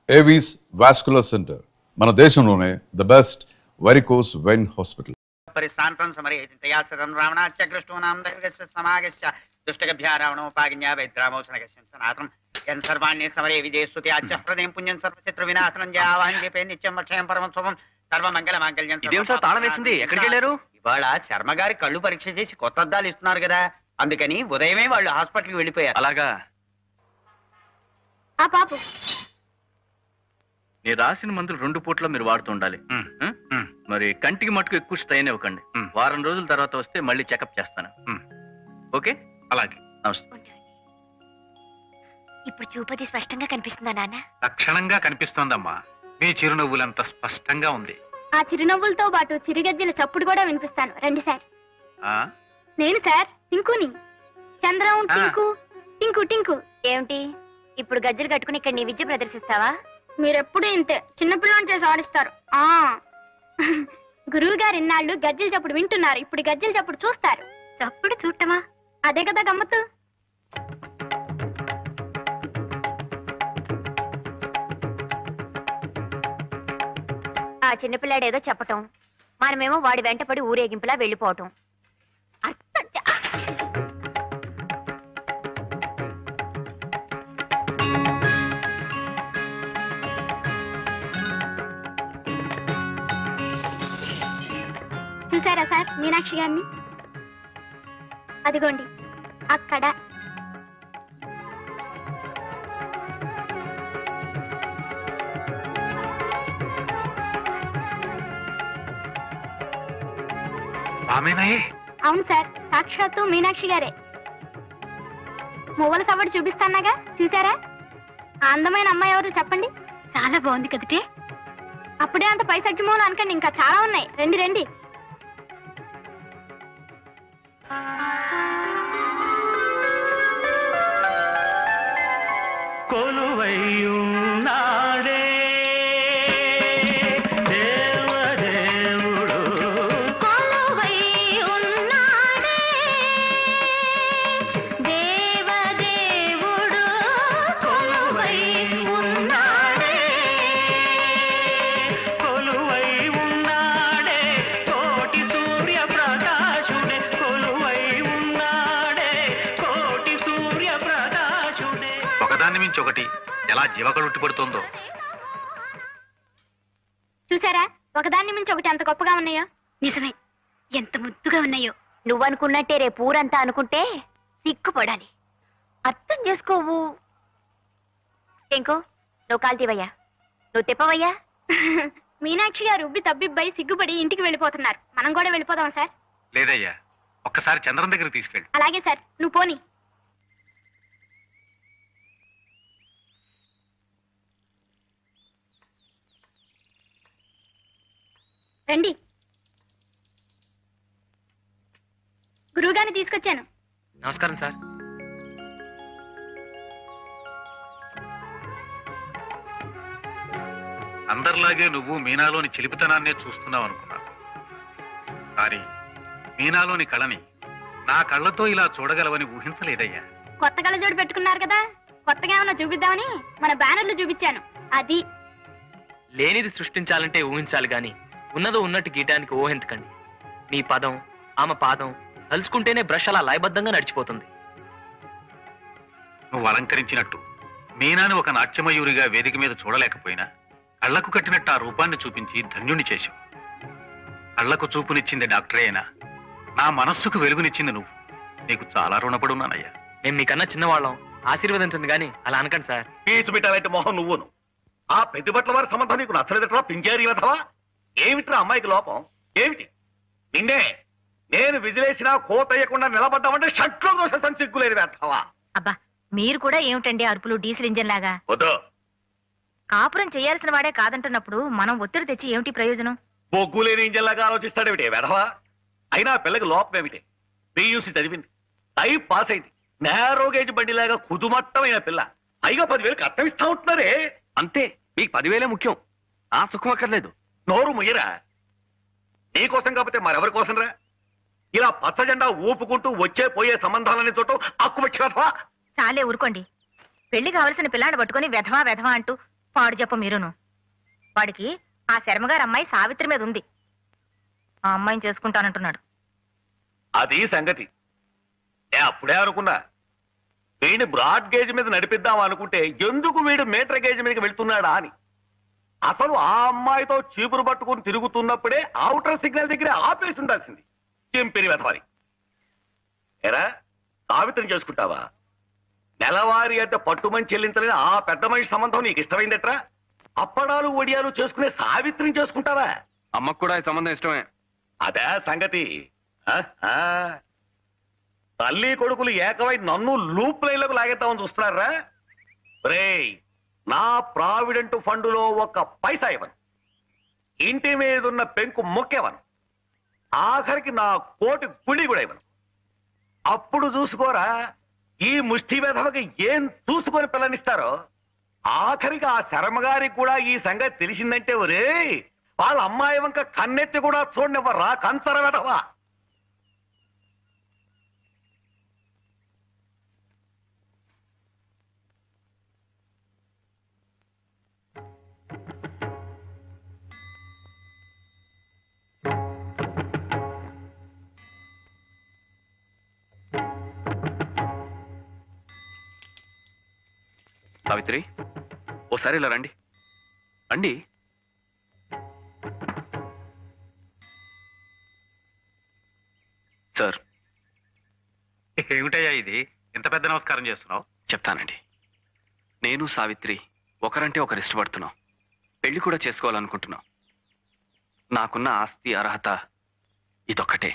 Avis vascular centre మన దేశంలోనే the best varicose vein hospital. పరిశాంతం సమరేతయా సదం రావణాచ కృష్ణోనాం దైవగస్య సమాగస్య దుష్టగభ్యా రావణోపాజ్ఞా వైద్రామోచనగస్యం సనాతం యన్ సర్వాణ్యే సమరే విజయస్తుతి ఆచ ప్రదేం పుణ్యం సర్వచిత్ర వినాశనం జయావాహం జపే నిత్యం వర్షయం పరమం శుభం సర్వమంగళ మాంగళ్యం. ఇదేం సార్ తాళం వేసింది? ఎక్కడికి వెళ్ళారు? ఇవాళ శర్మ గారి కళ్ళు పరీక్ష చేసి కొత్త అద్దాలు ఇస్తున్నారు కదా, అందుకని ఉదయమే వాళ్ళు హాస్పిటల్కి వెళ్ళిపోయారు. అలాగా? ఆ పాపు నేను రాసిన మందులు 2 పూట్ల మీరు వాడుతూ ఉండాలి. మరి కంటికి మట్టుకు ఎక్కువ స్ట్రెయిన్ ఇవ్వకండి. వారం రోజుల తర్వాత వస్తే మళ్ళీ చెకప్ చేస్తాను. ఓకే? అలాగే. నమస్తే. ఇప్పుడు చూపది స్పష్టంగా కనిపిస్తుందా నాన్న? లక్షణంగా కనిపిస్తోందమ్మా. మీ చిరునవ్వులంత స్పష్టంగా ఉంది. ఆ చిరునవ్వులతో పాటు చిరుగజ్జల చప్పుడు కూడా వినిపిస్తాను. రండి సార్. నేను సార్ టింకుని. చంద్రం టింకు టింకు టింకు. ఏమిటి ఇప్పుడు గజ్జలు కట్టుకుని ఇక్కడ నీ విద్య ప్రదర్శిస్తావా? మీరెప్పుడు ఇంతే చిన్నపిల్లని చేసి ఆడిస్తారు. గురువు గారు ఇన్నాళ్ళు గజ్జలు చప్పుడు వింటున్నారు, ఇప్పుడు గజ్జలు చప్పుడు చూస్తారు. చప్పుడు చూడటమా? అదే కదా గమ్మత్తు. ఆ చిన్నపిల్లాడు ఏదో చెప్పటం, మనమేమో వాడి వెంటపడి ఊరేగింపులా వెళ్ళిపోవటం. చూసారా సార్ మీనాక్షి గారిని? అదిగోండి అక్కడ. అవును సార్, సాక్షాత్తు మీనాక్షి గారే. మువ్వల సవ్వడి చూపిస్తానాగా, చూసారా? ఆ అందమైన అమ్మాయి ఎవరు చెప్పండి? చాలా బాగుంది కదటే. అప్పుడే అంత పైసగ్గిమూలు అనకండి, ఇంకా చాలా ఉన్నాయి. రండి రండి. కొలువైయున్నాడే దేవదేవుడు, కొలువైయున్నాడే దేవదేవుడు, కొలువైయున్నాడే కొలువైయున్నాడే కోటి సూర్య ప్రకాశుడే, కొలువైయున్నాడే కోటి సూర్య ప్రకాశుడే. ఒకదాన్ని మించి ఒకటి ఎలా జీవకళుట్టి పడుతుందో. చూసారా ఒకదాన్ని మించి ఒకటి ఎంత గొప్పగా ఉన్నాయో? నిజమే, ఎంత ముద్దుగా ఉన్నాయో. నువ్వనుకున్నట్టే రేపు ఊరంతా అనుకుంటే సిగ్గుపడాలి. అర్థం చేసుకోవు. ఇంకో నువ్వు కాల్తీవయ్యా, నువ్వు తిప్పవయ్యా. మీనాక్షి గారు ఉబ్బి తబ్బిబ్బై సిగ్గుపడి ఇంటికి వెళ్ళిపోతున్నారు. మనం కూడా వెళ్ళిపోదాం సార్? లేదయ్యా, ఒక్కసారి చంద్రం దగ్గరికి తీసుకెళ్ళి. అలాగే సార్, నువ్వు పోని. రండి, గురువుగారిని తీసుకొచ్చాను. నమస్కారం సార్. అందరిలాగే నువ్వు మీనాలోని చిలిపితనాన్నే చూస్తున్నావు అనుకున్నాను. కానీ మీనాలోని కళని నా కళ్ళతో ఇలా చూడగలవని ఊహించలేదయ్యా. కొత్త కళ్ళజోడు పెట్టుకున్నారు కదా, కొత్తగా ఏమన్నా చూపిద్దామని మన బ్యానర్లు చూపించాను. అది లేనిది సృష్టించాలంటే ఊహించాలి గాని ఉన్నదో ఉన్నట్టు గీయటానికి ఊహించకండి. నీ పదం ఆమె పాదం తలుచుకుంటేనే బ్రష్ అలా లయబద్ధంగా నడిచిపోతుంది. నువ్వు అలంకరించినట్టు మీనాని ఒక నాట్యమయూరిగా వేదిక మీద చూడలేకపోయినా కళ్లకు కట్టినట్టు ఆ రూపాన్ని చూపించి ధన్యుణ్ణి చేశావు. కళ్లకు చూపునిచ్చింది డాక్టరే అయినా నా మనస్సుకు వెలుగునిచ్చింది నువ్వు. నీకు చాలా రుణపడి ఉన్నానయ్యా. మేము మీకన్నా చిన్నవాళ్ళం, ఆశీర్వదించండి గాని అలా అనకండి సార్. పీచు పెట్టాలంటే మొహం నువ్వును. ఆ పెద్దబట్ల వారి సంబంధం నీకు నచ్చలేదట్రా పింజారీ వెధవా? ఏమిట్రా అమ్మాయికి లోపం ఏమిటి? నిన్నే నేను విజిలేసినా కోతయ్యకుండా నిలబడ్డామంటే షట్లో దోషం సిగ్గులేదు వెధవా. అబ్బా మీరు కూడా ఏమిటండి అరుపులు డీజిల్ ఇంజన్ లాగా? వద్దు. కాపురం చేయాల్సిన వాడే కాదంటున్నప్పుడు మనం ఒత్తిడి తెచ్చి ఏమిటి ప్రయోజనం? బొగ్గులేని ఇంజన్లాగా ఆలోచిస్తాడేమిటి వెధవా? అయినా పిల్లకి లోపం ఏమిటి? పియూసీ చదివింది, టైప్ పాస్ అయింది, నేరో గేజ్ బండిలాగా కుదుమట్టమైన పిల్ల. పైగా 10,000 కట్నం ఇస్తా ఉంటున్నారే. అంతే, మీకు 10,000 ముఖ్యం, ఆ సుఖం అక్కర్లేదు. నోరు ముయ్యరా. నీకోసం కాకపోతే మరెవరి కోసం రా? ఇలా పచ్చ జెండా ఊపుకుంటూ వచ్చే పోయే సంబంధాలని చూడటం అక్కువ. చాలే ఊరుకోండి. పెళ్లి కావలసిన పిల్లాడు పట్టుకుని వెధవా వెధవా అంటూ పాడు చెప్ప మీరును. వాడికి ఆ శర్మగారి అమ్మాయి సావిత్రి మీద ఉంది. ఆ అమ్మాయిని చేసుకుంటానంటున్నాడు. అది సంగతి. నేను అప్పుడే అనుకున్నా వీడిని బ్రాడ్ గేజ్ మీద నడిపిద్దాం అనుకుంటే ఎందుకు వీడు మీటర్ గేజ్ మీదకి వెళ్తున్నాడా అని. అసలు ఆ అమ్మాయితో చీపురు పట్టుకుని తిరుగుతున్నప్పుడే ఔటర్ సిగ్నల్ దగ్గర ఆపేసి ఉండాల్సింది. చెంపిరి వెతవారి. ఎరా సావిత్రిని చేసుకుంటావా? నెలవారీ అంటే పట్టుమని చెల్లించలేని ఆ పెద్ద మనిషి సంబంధం నీకు ఇష్టమైందట్రా? అప్పడాలు ఒడియాలు చేసుకునే సావిత్రిని చేసుకుంటావా? అమ్మకు కూడా ఈ సంబంధం ఇష్టమే. అదే సంగతి. ఆహా. తల్లి కొడుకులు ఏకమై నన్ను లూప్ లైన్లకు లాగేద్దామని చూస్తున్నారా? రేయ్, నా ప్రావిడెంట్ ఫండులో ఒక్క పైసా ఇవ్వను. ఇంటి మీదున్న పెంకు మొక్కేవను. ఆఖరికి నా కోటి గుడి కూడా ఇవ్వను. అప్పుడు చూసుకోరా ఈ ముష్టి వెధవకి ఏం చూసుకొని పిల్లనిస్తారో. ఆఖరికి ఆ శర్మగారికి కూడా ఈ సంగతి తెలిసిందంటే ఒరే వాళ్ళ అమ్మాయి వంక కన్నెత్తి కూడా చూడనివ్వరా కంచర వెధవా. సావిత్రి, ఓసారి ఇలా రండి. రండి. సార్, ఏమిటయ్యా ఇది? ఇంత పెద్ద నమస్కారం చేస్తున్నావు? చెప్తానండి. నేను సావిత్రి ఒకరంటే ఒకరు ఇష్టపడుతున్నాం. పెళ్లి కూడా చేసుకోవాలనుకుంటున్నాం. నాకున్న ఆస్తి అర్హత ఇదొక్కటే.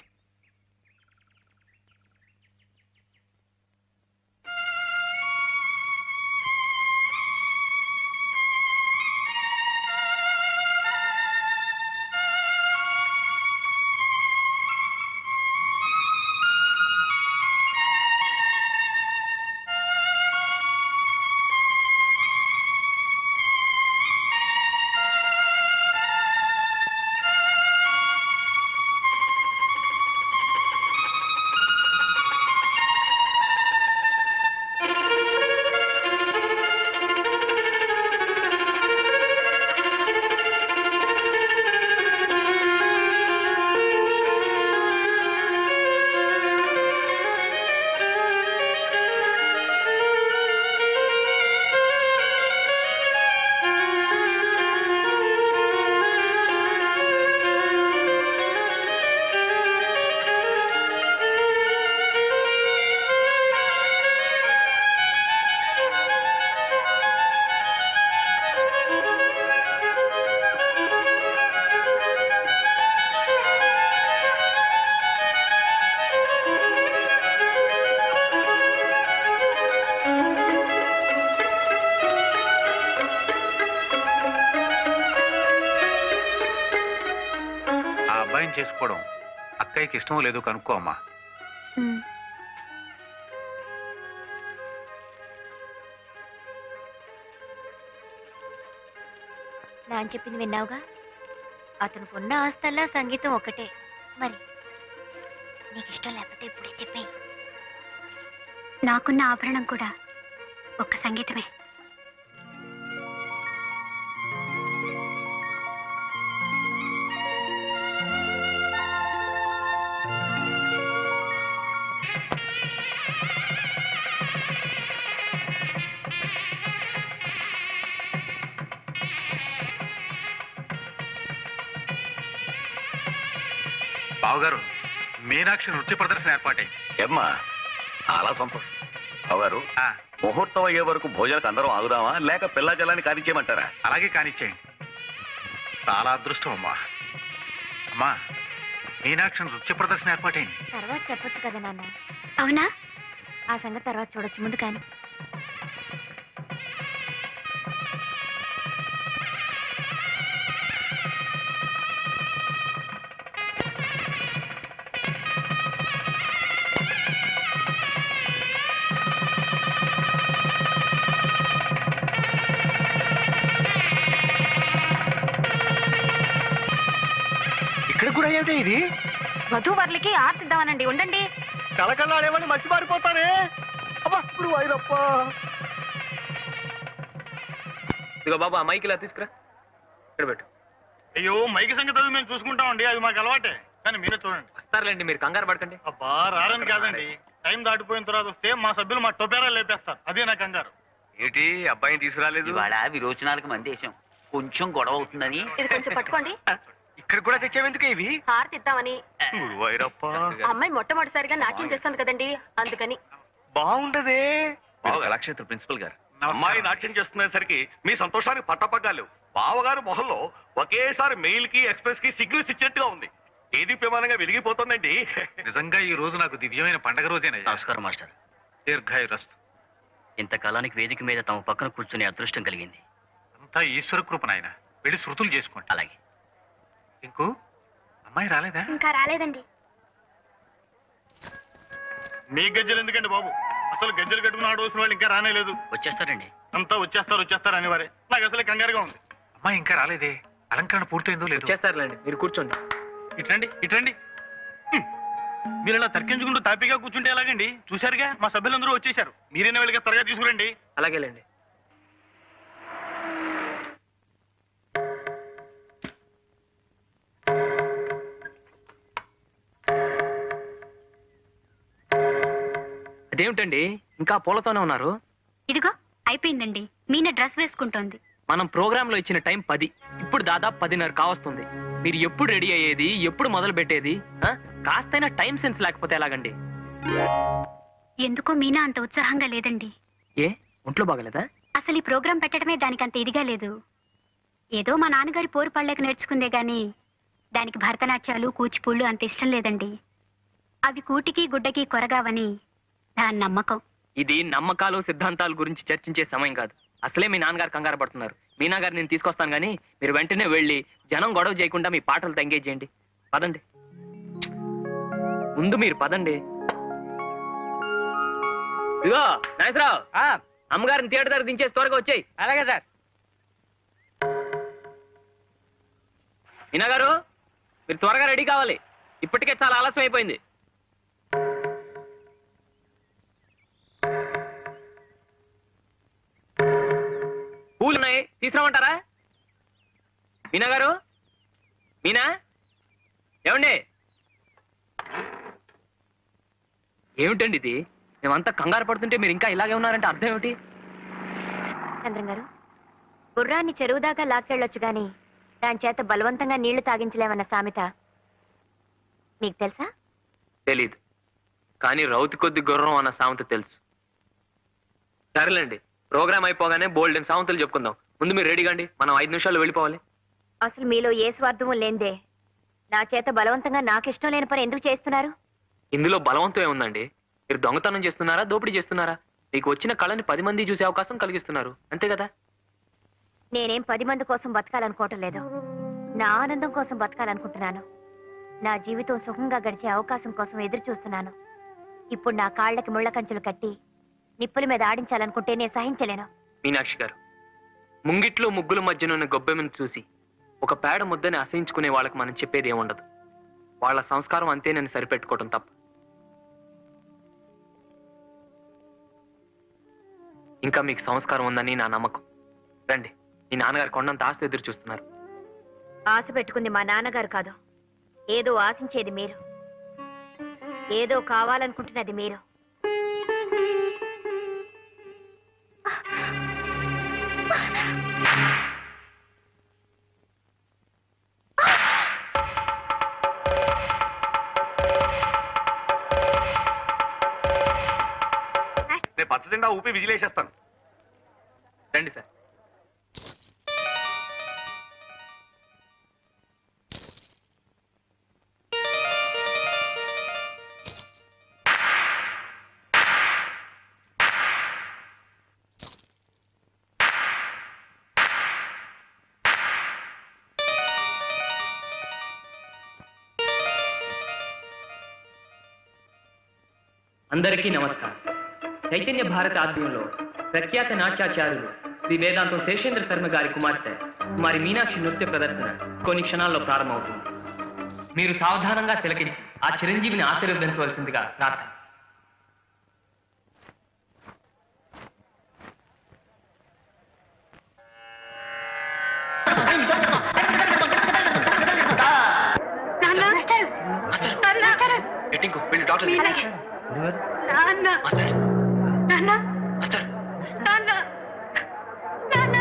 చేసుకోవడం అక్కయ్యకి ఇష్టమో లేదో కనుక్కో అమ్మా. నాన్న చెప్పింది విన్నావుగా? అతనికి ఉన్న ఆస్తల్లా సంగీతం ఒకటే. మరి నీకు ఇష్టం లేకపోతే ఇప్పుడే చెప్పే. నాకున్న ఆభరణం కూడా ఒక్క సంగీతమే. బావగారు, మీనాక్షి నృత్య ప్రదర్శన ఏర్పాటైంది. ఏమ్మా, చాలా సంతోషం. బావగారు, ముహూర్తం అయ్యే వరకు భోజనాలకు అందరం ఆగుదామా లేక పిల్ల జలాన్ని కానిచ్చేయమంటారా? అలాగే కానిచ్చేయండి. చాలా అదృష్టం అమ్మా. అమ్మా, మీనాక్షి నృత్య ప్రదర్శన ఏర్పాటైంది. తర్వాత చెప్పొచ్చు కదా నాన్న. అవునా? ఆ సంగతి తర్వాత చూడొచ్చు, ముందు కానీ. ఇక్కడ కూడా ఏమిటి ఇది? వధూవరులకి ఆర్తిద్దామనండి. ఉండండి. కలకల్లాడేమని మర్చిపారిపోతానే. అబ్బా, ఇప్పుడు వైరప్ప. ఇగో బాబు ఆ మైక్ ఇలా తీసుకురా, ఇక్కడ పెట్టు. అయ్యో మైకి సంగతి అది మేము చూసుకుంటామండి, అది మాకు అలవాటే. కానీ మీరే చూడండి. వస్తారులేండి, మీరు కంగారు పడకండి. అబ్బా రారని కాదండి, టైం దాటిపోయిన తర్వాత వస్తే మా సభ్యులు మా టొపేరా లేపేస్తారు. అదే నా కంగారు. ఏంటి అబ్బాయిని తీసుకురాలేదు? ఇవాళ విరోచనాలకు మందేశం, కొంచెం గొడవ అవుతుందని. ఇది కొంచెం పట్టుకోండి. ఇక్కడ కూడా తెచ్చావెందుకు ఇవి? హారతి ఇద్దామని. గురువాయూరప్ప, అమ్మాయి మొట్టమొదటిసారిగా నాట్యం చేస్తాను కదండి, అందుకని. బాగుండదే. మీరు కళాక్షేత్ర ప్రిన్సిపల్ గారు. అమ్మాయి నాట్యం చేస్తున్నసరికి మీ సంతోషానికి పట్టపగ్గాలు. బావగారు మొహంలో ఒకేసారి మెయిల్ కి ఎక్స్ప్రెస్ కి సిగ్నల్స్ ఇచ్చినట్టుగా ఉంది. ఏది ప్రమాణంగా వెలిగిపోతుందండి. నిజంగా ఈ రోజు నాకు దివ్యమైన పండగ రోజేనయ్యా. నమస్కారం మాస్టర్. దీర్ఘాయురస్తు. ఇంతకాలానికి వేదిక మీద తమ పక్కన కూర్చునే అదృష్టం కలిగింది. అంతా ఈశ్వర కృప నాయన. వెళ్ళి శృతులు చేసుకోండి. అలాగే. ఇంకో అమ్మాయి రాలేదా? ఇంకా రాలేదండి. మీ గజ్జలు ఎందుకండి బాబు? అసలు గజ్జలు కట్టుకుని ఆడవలసిన వాళ్ళు ఇంకా రానేలేదు. వచ్చేస్తారండి. అంతా వచ్చేస్తారు అని వారే. నాకు అసలు కంగారుగా ఉంది. అమ్మాయి ఇంకా రాలేదే. అలంకరణ పూర్తయిందో లేదు. చేస్తారులేండి, మీరు కూర్చోండి. ఇట్రండి. మీరు ఇలా తర్కించుకుంటూ తాపీగా కూర్చుంటే ఎలాగండి? చూశారుగా మా సభ్యులందరూ వచ్చేసారు. మీరైనా వెళ్ళగా త్వరగా తీసుకురండి. అలాగేలేండి. అదేమిటండి ఇంకా పూలతోనే ఉన్నారు? ఇదిగో అయిపోయిందండి. మీనా డ్రెస్ వేసుకుంటోంది. మనం ప్రోగ్రామ్ లో ఇచ్చిన టైం 10, ఇప్పుడు దాదాపు 10:30 కావస్తుంది. మీరు ఎప్పుడు రెడీ అయ్యేది, ఎప్పుడు మొదలు పెట్టేది? కాస్తైనా టైం సెన్స్ లేకపోతే ఎలాగండి? ఎందుకో మీనా అంత ఉత్సాహంగా లేదండి. ఏ ఒంట్లో బాగలేదా? అసలు ఈ ప్రోగ్రాం పెట్టడమే దానికి అంత ఇదిగా లేదు. ఏదో మా నాన్నగారి పోరు పళ్ళకి నేర్చుకుందే గాని దానికి భరతనాట్యాలు కూచిపూళ్ళు అంత ఇష్టం లేదండి. అవి కూటికి గుడ్డకి కొరగావని దాని నమ్మకం. ఇది నమ్మకాలు సిద్ధాంతాల గురించి చర్చించే సమయం కాదు. అసలే మీ నాన్నగారు కంగారు పడుతున్నారు. మీనా గారు నేను తీసుకొస్తాను గానీ మీరు వెంటనే వెళ్ళి జనం గొడవ చేయకుండా మీ పాటలతో ఎంగేజ్ చేయండి. పదండి, ముందు మీరు పదండి. ఇదిగో నాగేశ్వరరావు, అమ్మగారిని థియేటర్ దగ్గర దించేసి త్వరగా వచ్చాయి. అలాగే సార్. మీనా గారు మీరు త్వరగా రెడీ కావాలి, ఇప్పటికే చాలా ఆలస్యం అయిపోయింది. పూలు ఉన్నాయి, తీసుకురామంటారా? మీనా గారు, మీనా, ఏమండి? ఏమిటండి ఇది? మేమంతా కంగారు పడుతుంటే మీరు ఇంకా ఇలాగే ఉన్నారంటే అర్థం ఏమిటి? చంద్రం గారు, గుర్రాన్ని చెరువు దాకా లాక్కెళ్ళొచ్చు గాని దాని చేత బలవంతంగా నీళ్లు తాగించలేమన్న సామెత మీకు తెలుసా? తెలీదు, కానీ రౌతి కొద్ది గుర్రం అన్న సామెత తెలుసు. సరేలేండి, ప్రోగ్రామ్ అయిపోగానే బోల్డెన్ సామెతలు చెప్పుకుందాం. ముందు మీరు రెడీగా అండి, మనం 5 నిమిషాల్లో వెళ్ళిపోవాలి. అసలు మీలో ఏ స్వార్థము లేందే నా చేత బలవంతంగా నాకిష్టం లేని పని ఎందుకు చేస్తున్నారు? ఇందులో బలవంతం ఏముందండి? మీరు దొంగతనం చేస్తున్నారా, దోపిడీ చేస్తున్నారా? మీకు వచ్చిన కళని 10 మంది చూసే అవకాశం కలిగిస్తున్నారు, అంతే కదా? నేనేం 10 మంది కోసం బతకాలనుకోవటం లేదు. నా ఆనందం కోసం బతకాలనుకుంటున్నాను. నా జీవితం సుఖంగా గడిచే అవకాశం కోసం ఎదురు చూస్తున్నాను. ఇప్పుడు నా కాళ్ళకి ముళ్ళ కంచెలు కట్టి నిప్పుల మీద ఆడించాలనుకుంటే నేను సహించలేను. మీనాక్షి గారు, ముంగిట్లో ముగ్గుల మధ్యనున్న గొబ్బెమ్మను చూసి ఒక పేడ ముద్దని అసహించుకునే వాళ్ళకి మనం చెప్పేది ఏముండదు. వాళ్ళ సంస్కారం అంతే నేను సరిపెట్టుకోవటం తప్ప. ఇంకా మీకు సంస్కారం ఉందని నా నమ్మకం. రండి, మీ నాన్నగారు కొండంత ఆస్తి ఎదురు చూస్తున్నారు. ఆశ పెట్టుకుంది మా నాన్నగారు కాదు, ఏదో ఆశించేది మీరు, ఏదో కావాలనుకుంటున్నది మీరు. నేను పచ్చదిండా ఊపి విజిలేసేస్తాను. రండి సార్. అందరికీ నమస్కారం. చైతన్య భారత ఆధ్వర్యంలో ప్రఖ్యాత నాట్యాచార్యులు శ్రీ వేదాంతం శేషేంద్ర శర్మ గారి కుమార్తె కుమారి మీనాక్షి నృత్య ప్రదర్శన కొన్ని క్షణాల్లో ప్రారంభమవుతుంది. మీరు సావధానంగా తిలకించి ఆ చిరంజీవిని ఆశీర్వదించవలసిందిగా ప్రార్థన. టింకు వెళ్ళి డాక్టర్ మీనాక్షి. నాన్న నాన్న నాన్న నాన్న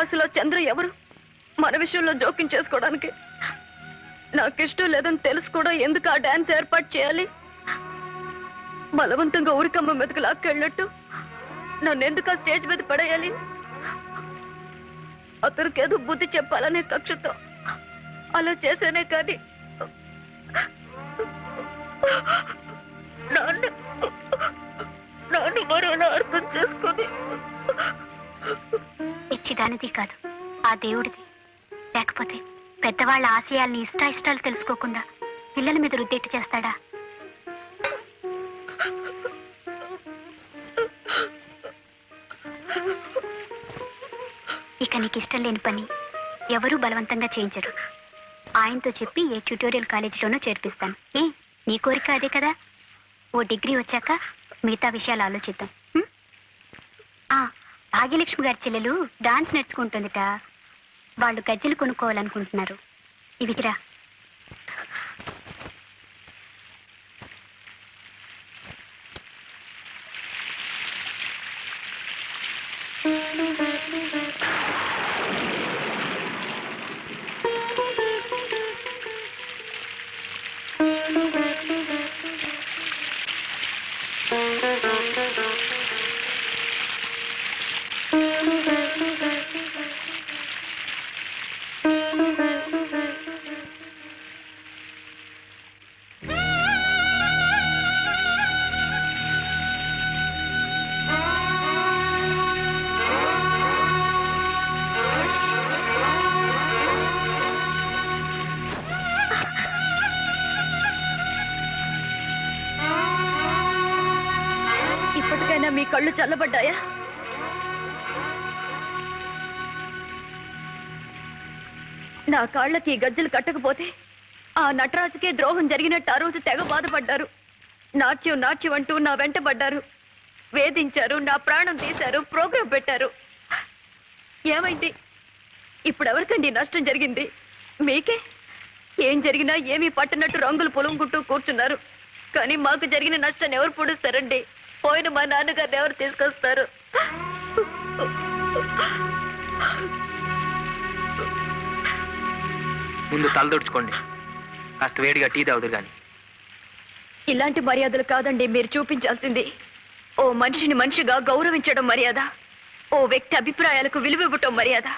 అసలు చంద్ర ఎవరు? మన విషయంలో జోక్యం చేసుకోవడానికి నాకిష్టం లేదని తెలుసు కూడా ఎందుకు ఆ డాన్స్ ఏర్పాటు చేయాలి? బలవంతంగా ఊరికమ్మ మీదకి లాక్కెళ్ళినట్టు నన్ను ఎందుకు ఆ స్టేజ్ మీద పడేయాలి? అతనికి ఏదో బుద్ధి చెప్పాలనే కక్షతో అలా చేసేనే కానీ నాన్న మరోలా అర్థం చేసుకుని పిచ్చిదానిది కాదు, ఆ దేవుడిది. లేకపోతే పెద్దవాళ్ళ ఆశయాల్ని ఇష్టాయిష్టాలు తెలుసుకోకుండా పిల్లల మీద రుద్దేట్టు చేస్తాడా? ఇక నీకు ఇష్టం లేని పని ఎవరూ బలవంతంగా చేయించరు. ఆయనతో చెప్పి ఏ ట్యూటోరియల్ కాలేజీలోనూ చేర్పిస్తాను. నీ కోరిక అదే కదా? ఓ డిగ్రీ వచ్చాక మిగతా విషయాలు ఆలోచిద్దాం. భాగ్యలక్ష్మి గారి చెల్లెలు డాన్స్ నేర్చుకుంటుందిట. వాళ్ళు గజ్జెలు కొనుక్కోవాలనుకుంటున్నారు. ఇవికిరా. ఇప్పటికైనా మీ కళ్ళు చల్లబడ్డాయా? నా కాళ్ళకి గజ్జలు కట్టకపోతే ఆ నటరాజుకే ద్రోహం జరిగినట్టు ఆ రోజు తెగ బాధపడ్డారు. నాట్యం నాట్యం అంటూ నా వెంట పడ్డారు, వేధించారు, నా ప్రాణం తీశారు, ప్రోగ్రాం పెట్టారు. ఏమైంది? ఇప్పుడు ఎవరికండి నష్టం జరిగింది? మీకే. ఏం జరిగినా ఏమీ పట్టనట్టు రంగులు పొలుముకుంటూ కూర్చున్నారు. కానీ మాకు జరిగిన నష్టాన్ని ఎవరు పొడుస్తారండి? పోయిన మా నాన్నగారిని ఎవరు తీసుకొస్తారు? ముందు తలదొడుచుకోండి, కాస్త వేడిగా టీ తాగుదురు గాని. ఇలాంటి మర్యాదలు కాదండి మీరు చూపించాల్సింది. ఓ మనిషిని మనిషిగా గౌరవించడం మర్యాద, ఓ వ్యక్తి అభిప్రాయాలకు విలువివ్వటం మర్యాద.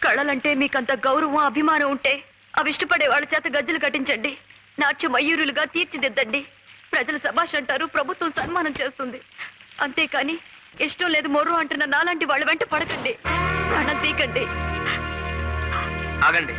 కళలంటే మీకంత గౌరవం అభిమానం ఉంటే అవి ఇష్టపడే వాళ్ళ చేత గజ్జలు కట్టించండి, నాట్య మయూరులుగా తీర్చిదిద్దండి. ప్రజలు శభాష్ అంటారు, ప్రభుత్వం సన్మానం చేస్తుంది. అంతేకాని ఇష్టం లేదు మొర్రు అంటున్న నాలాంటి వాళ్ళ వెంట పడకండి, ప్రాణం తీకండి. ఆగండి.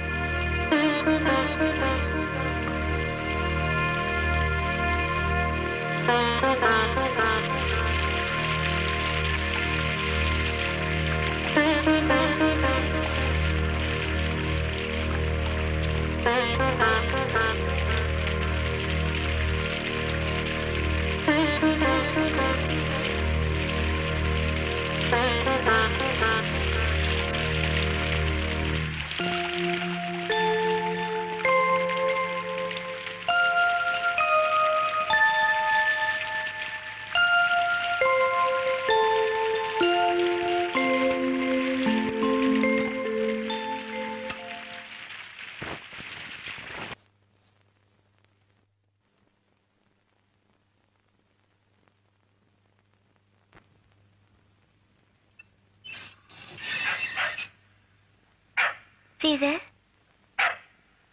Caesar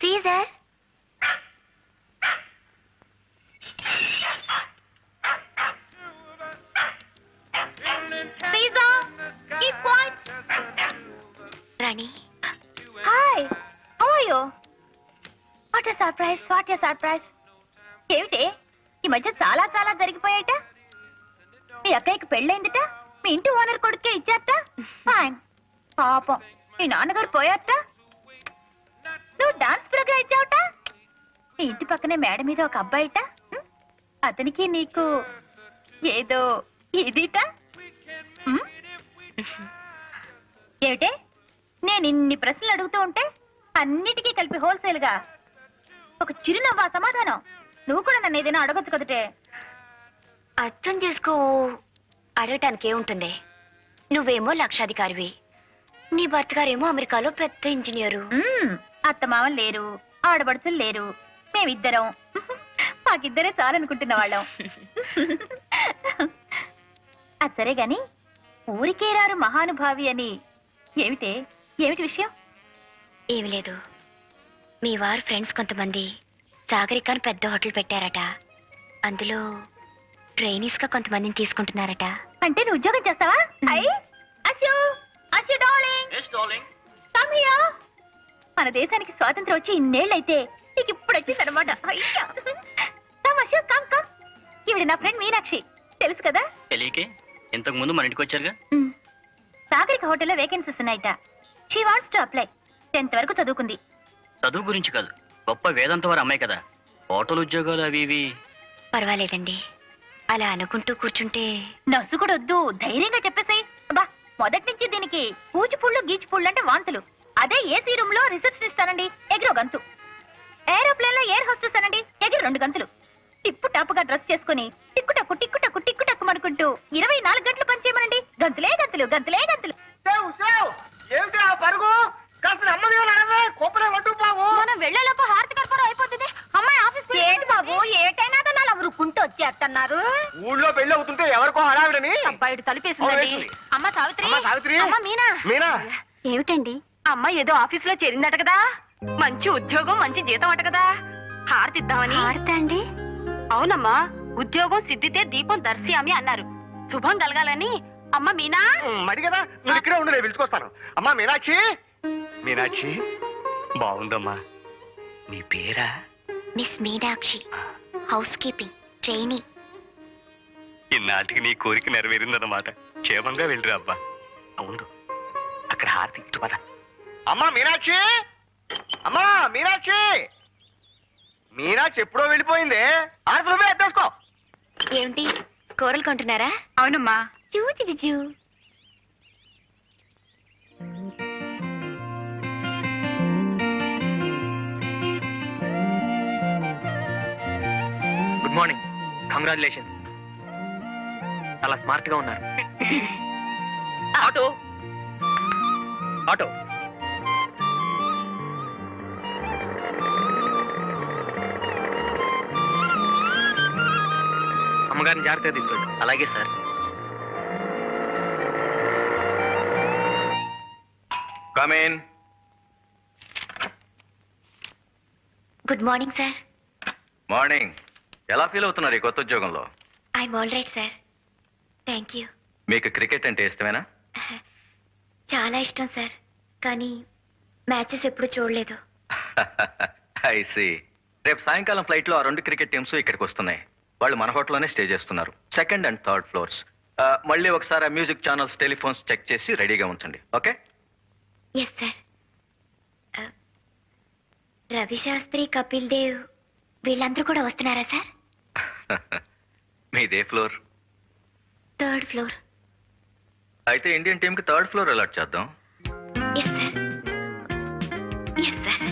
Caesar Rani hi how are you what a surprise ఏమిటి ఈ మధ్య చాలా చాలా జరిగిపోయాట మీ అక్కయ్యకి పెళ్ళైందిట మీ ఇంటి ఓనర్ కొడుకే ఇచ్చారట ఫైన్ పాపం మీ నాన్నగారు పోయారట నువ్వు డాన్స్ ప్రోగ్రామ్ ఇచ్చావట మీ ఇంటి పక్కనే మేడ మీద ఒక అబ్బాయిట అతనికి నీకు ఏదో ఇదిట ఏమిటే నేను ఇన్ని ప్రశ్నలు అడుగుతూ ఉంటే అన్నిటికీ కలిపి హోల్సేల్ గా ఒక చిరునవ్వా సమాధానం నువ్వు కూడా నన్ను ఏదైనా అడగొచ్చు కదటే అర్థం చేసుకో అడగటానికి ఏముంటుంది నువ్వేమో లక్షాధికారివి నీ భర్త గారేమో అమెరికాలో పెద్ద ఇంజనీరు అత్తమామలు లేరు ఆడబడుచులు లేరు మేమిద్దరం మాకిద్దరే చాలనుకుంటున్న వాళ్ళం అది సరే గాని ఊరికే రారు మహానుభావి అని ఏమిటి విషయం ఏమి లేదు మీ వారు ఫ్రెండ్స్ కొంతమంది సాగరికాన్ని పెద్ద హోటల్ పెట్టారట అందులో ట్రైనీస్ గా కొంతమందిని తీసుకుంటున్నారట అంటే నువ్వు ఉద్యోగం చేస్తావా మన దేశానికి స్వాతంత్రం వచ్చి ఇన్నేళ్ళైతే నీకు ఇప్పుడు వచ్చిందనమాట ఈవిడ నా ఫ్రెండ్ మీనాక్షి తెలుసు కదా తెలియకే ఇంతకు ముందు మన ఇంటికి వచ్చారుగా సాగరిక హోటల్లో వేకెన్సీస్ ఉన్నాయట she wants to apply 10th వరకు చదువుకుంది చదువు గురించి కాదు గొప్ప వేదాంత వారు అమ్మాయి కదా హోటల్ ఉద్యోగాలు అవి ఇవి పర్వాలేదండి అలా అనుకుంటూ కూర్చుంటే నవ్సు కూడా వద్దు ధైర్యంగా చెప్పేసాయి అబ్బా మొదటి నుంచి దీనికి పూచిపుళ్ళు గీచిపుళ్ళు అంటే వాంతులు అదే ఏసీ రూమ్ లో రిసెప్షనిస్ట్ అనండి ఎగిరో గంతు ఏరోప్లేన్ లో ఎయిర్ హోస్టెస్ అనండి ఎగిరి 2 గంతులు టిప్పు టాపుగా డ్రెస్ చేసుకుని టిక్కుటక్కు టిక్కుటక్కు టిక్కుటక్కు అనుకుంటూ 24 గంటలు పనిచేయమనండి గంతులే గంతులు గంతులే గంతులు ఏమిటి ఆ పరుగు కాస్త నెమ్మదిగా నడవే కోపలే వడ్డు బాబు మనం వెళ్లేలోపు హారతి కర్పూరం అయిపోతుంది అమ్మాయి ఆఫీస్ ఏంటి బాబు ఏటైనా అలా ఉరుక్కుంటూ వచ్చేస్తున్నారు ఊళ్ళో పెళ్లి అవుతుంటే ఎవరికో హడావిడని అబ్బాయిడు తలుపేసిందండి అమ్మ సావిత్రి అమ్మ సావిత్రి అమ్మ మీనా మీనా ఏమిటండి అమ్మాయి ఏదో ఆఫీస్ లో చేరిందట కదా మంచి ఉద్యోగం మంచి జీతం అట కదా హారతిద్దామని హారత అండి అవునమ్మా ఉద్యోగం సిద్ధితే దీపం దర్శయామి అన్నారు శుభం కలగాలని అమ్మ మీనా మడి కదా నువ్వు ఇక్కడే ఉండు నేను పిలుచుకొస్తాను అమ్మా మీనాక్షి మీనాక్షి బాగుందమ్మా నీ పేరా Miss Meenakshi housekeeping trainee ఇన్నాటికి నీ కోరిక నెరవేరిందన్నమాట క్షేమంగా వెళ్ళిరా అబ్బా అవును అక్కడ హారతి ఇటు పద అమ్మా మీనాక్షి అమ్మా మీనాక్షి మీనాక్షి ఎప్పుడో వెళ్ళిపోయిందే హారతి నువ్వే ఎత్తేసుకో ఏమిటి కూరలు కొంటున్నారా అవునమ్మా చూ గుడ్ మార్నింగ్ కంగ్రాచులేషన్ చాలా స్మార్ట్ గా ఉన్నారు ఆటో ఆటో అమ్మగారిని జాగ్రత్తగా తీసుకెళ్ళి అలాగే sir come in good morning sir morning ఎలా ఫీల్ అవుతున్నారు ఈ కొత్త ఉద్యోగంలో I'm all right sir thank you మీకు క్రికెట్ అంటే ఇష్టమేనా చాలా ఇష్టం సార్ కానీ మ్యాచెస్ ఎప్పుడు చూడలేదు ఐ సీ రేపు సాయంకాలం ఫ్లైట్ లో ఆ 2 క్రికెట్ టీమ్స్ ఇక్కడికి వస్తున్నాయి వాళ్ళు మన హోటల్లోనే స్టే చేస్తున్నారు 2nd and 3rd ఫ్లోర్స్ మళ్ళీ ఒకసారి ఆ మ్యూజిక్ ఛానల్స్ టెలిఫోన్స్ చెక్ చేసి రెడీగా ఉంచండి okay yes sir Ravi Shastri Kapil Dev వీళ్ళందరూ కూడా వస్తున్నారా సార్ మీదే ఫ్లోర్ 3rd ఫ్లోర్ అయితే ఇండియన్ టీమ్ కి 3rd ఫ్లోర్ అలాట్ చేద్దాం yes sir yes sir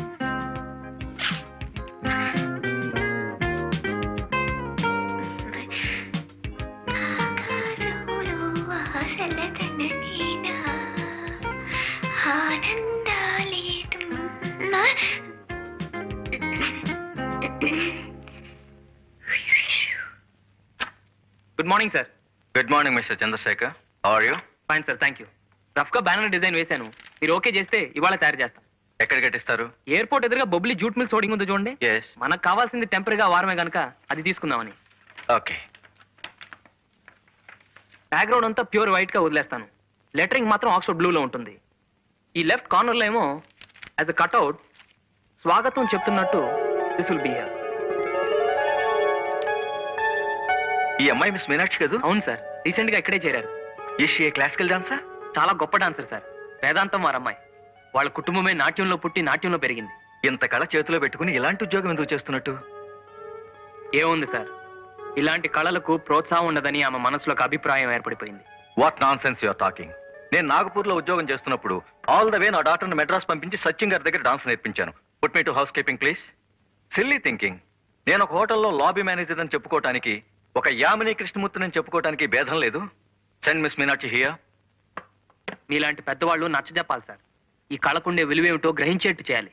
good morning sir good morning mister Chandrasekhar how are you fine sir thank you rough గా బ్యానర్ డిజైన్ వేశాను మీరు ఓకే చేస్తే ఇవాళ తయారు చేస్తాం ఎక్కడ కట్టిస్తారు? ఎయిర్పోర్ట్ ఎదురుగా బొబ్లీ జూట్ మిల్స్ హోర్డింగ్ ఉంది చూడండి. ఎస్. మనకు కావాల్సింది టెంపరీగా వారమే గనక అది తీసుకుందామని. ఓకే. బ్యాక్గ్రౌండ్ అంతా ప్యూర్ వైట్ గా వదిలేస్తాను. లెటరింగ్ మాత్రం ఆక్స్ఫర్డ్ బ్లూలో ఉంటుంది. ఈ లెఫ్ట్ కార్నర్ లో ఏమో యాజ్ అ కట్అవుట్ స్వాగతం చెప్తున్నట్టు దిస్ విల్ బి హియర్. ఈ అమ్మాయి మిస్ మీనాక్షి కదా? అవును సార్, రీసెంట్ గా ఇక్కడే చేరారు. Is she a classical dancer? చాలా గొప్ప డాన్సర్ సార్. వేదాంతం వారి అమ్మాయి. వాళ్ళ కుటుంబమే నాట్యంలో పుట్టి నాట్యంలో పెరిగింది. ఇంత కళ చేతిలో పెట్టుకుని ఇలాంటి ఉద్యోగం ఎందుకు చేస్తున్నట్టు? ఏముంది సార్, ఇలాంటి కళలకు ప్రోత్సాహం ఉండదని ఆమె మనసులో ఒక అభిప్రాయం ఏర్పడిపోయింది. What nonsense you're talking. నేను నాగపూర్ లో ఉద్యోగం చేస్తున్నప్పుడు ఆల్ ద వే నా డాక్టర్ని మెడ్రాస్ పంపించి సచిన్ గారి దగ్గర డాన్స్ నేర్పించాను. Put me to house keeping please. Silly thinking. నేను ఒక హోటల్లో లాబీ మేనేజర్ అని చెప్పుకోవటానికి, ఒక యామిని కృష్ణమూర్తిని అని చెప్పుకోవటానికి భేదం లేదు. Send Miss Meenakshi here. మీలాంటి పెద్దవాళ్ళు నచ్చజెప్పాలి సార్. ఈ కళకుండే విలువేమిటో గ్రహించేట్టు చేయాలి.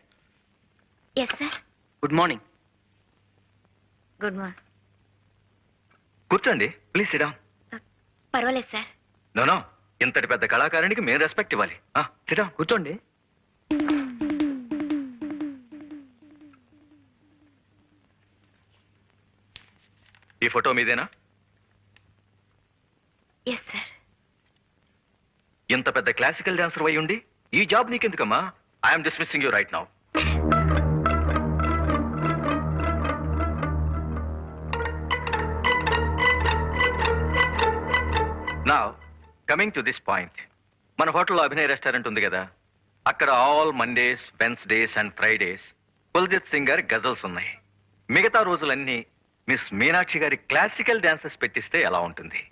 Yes sir. Good morning. Good morning. కూర్చోండి ప్లీజ్. Sit down. పర్వాలేదు సార్. నో, ఇంతటి పెద్ద కళాకారునికి మేము రెస్పెక్ట్ ఇవ్వాలి. Sit down. కూర్చోండి. ఈ ఫోటో మీదేనా? Yes sir. ఇంత పెద్ద క్లాసికల్ డాన్సర్ అయి ఉండి ఈ జాబ్ నీకెందుకమ్మా? I'm dismissing you right now. Now coming to this point. మన హోటల్లో అభినయ్ రెస్టారెంట్ ఉంది కదా, అక్కడ all Mondays, Wednesdays and Fridays Kuljit Singh గారి గజల్స్ ఉన్నాయి. మిగతా రోజులన్నీ మిస్ మీనాక్షి గారి క్లాసికల్ డాన్సెస్ పెట్టిస్తే ఎలా ఉంటుంది?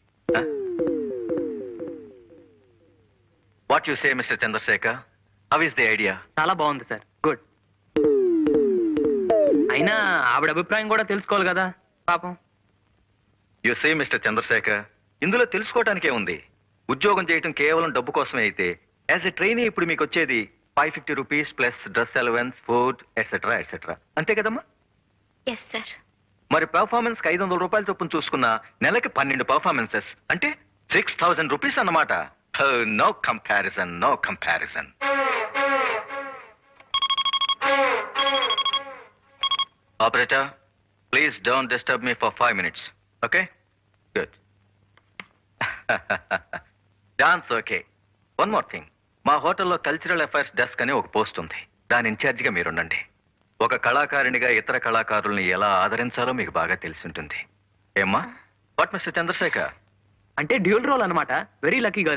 What you say mister Chandrasekhar? How is the idea? చాలా బాగుంది సార్. గుడ్. అయినా ఆవిడ అభిప్రాయం కూడా తెలుసుకోవాలి కదా పాపం. యు సే మిస్టర్ చంద్రశేఖర్, ఇందులో తెలుసుకోవటానికే ఉంది. ఉద్యోగం చేయటం కేవలం డబ్బు కోసమే అయితే యాజ్ ఎ ట్రైనీ ఇప్పుడు మీకు వచ్చేది 550 rupees plus dress allowance, food etcetera etcetera. అంతే కదమ్మా? Yes sir. మరి పెర్ఫార్మెన్స్ కి 500 రూపాయలు చొప్పున చూసుకున్న నెలకి 12 పెర్ఫార్మెన్సెస్ అంటే 6000 రూపీస్ అన్నమాట. No comparison, no comparison. Operator, please don't disturb me for 5 minutes. Okay? Good. Dance okay. One more thing. మా హోటల్లో కల్చరల్ అఫైర్స్ డెస్క్ అని ఒక పోస్ట్ ఉంది. దాని ఇన్ఛార్జిగా మీరుండండి. ఒక కళాకారునిగా ఇతర కళాకారుల్ని ఎలా ఆదరించాలో మీకు బాగా తెలిసి ఉంటుంది. ఏమ్మా? What mister Chandrasekhar? అంటే డ్యూల్ రోల్ అన్నమాట. Very lucky.